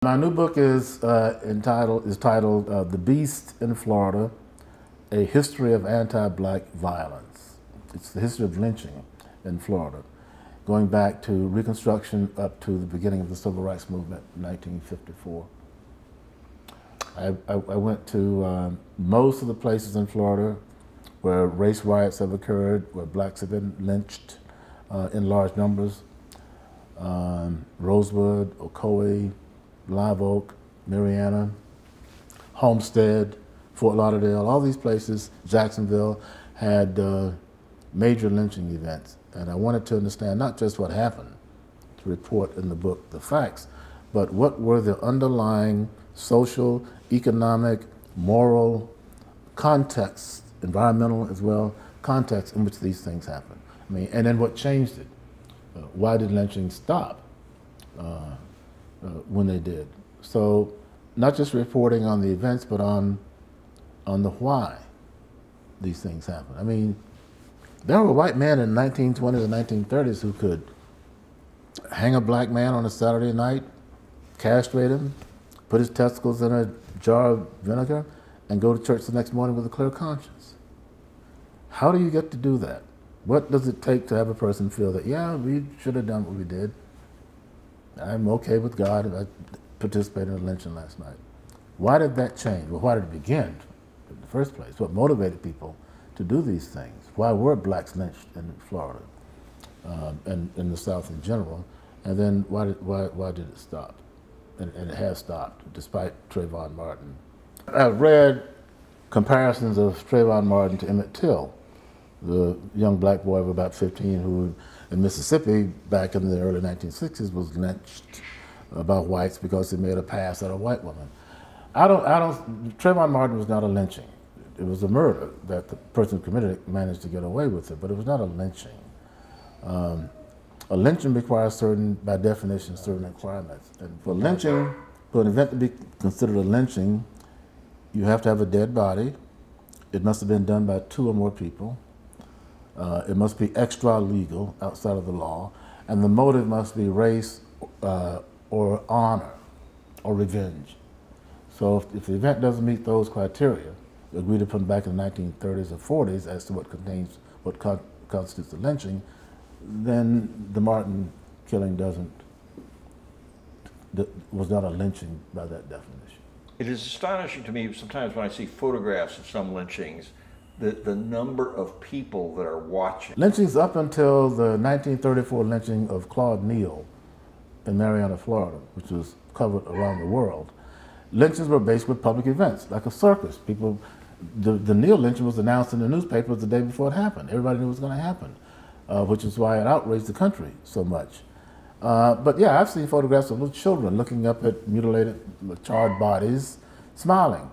My new book is titled "The Beast in Florida: A History of Anti-Black Violence." It's the history of lynching in Florida, going back to Reconstruction up to the beginning of the Civil Rights Movement in 1954. I went to most of the places in Florida where race riots have occurred, where blacks have been lynched in large numbers. Rosewood, Ocoee, Live Oak, Marianna, Homestead, Fort Lauderdale, all these places, Jacksonville, had major lynching events. And I wanted to understand not just what happened, to report in the book the facts, but what were the underlying social, economic, moral contexts, environmental as well, context in which these things happen. I mean, and then what changed it? Why did lynching stop when they did? So not just reporting on the events, but on the why these things happen. I mean, there were white men in the 1920s and 1930s who could hang a black man on a Saturday night, castrate him, put his testicles in a jar of vinegar, and go to church the next morning with a clear conscience. How do you get to do that? What does it take to have a person feel that, yeah, we should have done what we did. I'm okay with God. I participated in a lynching last night. Why did that change? Well, why did it begin in the first place? What motivated people to do these things? Why were blacks lynched in Florida and in the South in general? And then why did it stop? And it has stopped, despite Trayvon Martin. I've read comparisons of Trayvon Martin to Emmett Till, the young black boy of about 15 who in Mississippi back in the early 1960s was lynched by whites because he made a pass at a white woman. Trayvon Martin was not a lynching. It was a murder that the person who committed it managed to get away with it, but it was not a lynching. A lynching requires by definition, certain requirements. And for lynching, for an event to be considered a lynching, you have to have a dead body. It must have been done by 2 or more people. It must be extra legal, outside of the law, and the motive must be race or honor or revenge. So if the event doesn't meet those criteria, agreed upon back in the 1930s or 40s as to what constitutes a lynching, then the Martin killing was not a lynching by that definition. It is astonishing to me sometimes when I see photographs of some lynchings, the number of people that are watching. Lynchings up until the 1934 lynching of Claude Neal in Marianna, Florida, which was covered around the world. Lynchings were based with public events, like a circus. The Neal lynching was announced in the newspapers the day before it happened. Everybody knew it was going to happen, which is why it outraged the country so much. But yeah, I've seen photographs of little children looking up at mutilated, charred bodies, smiling.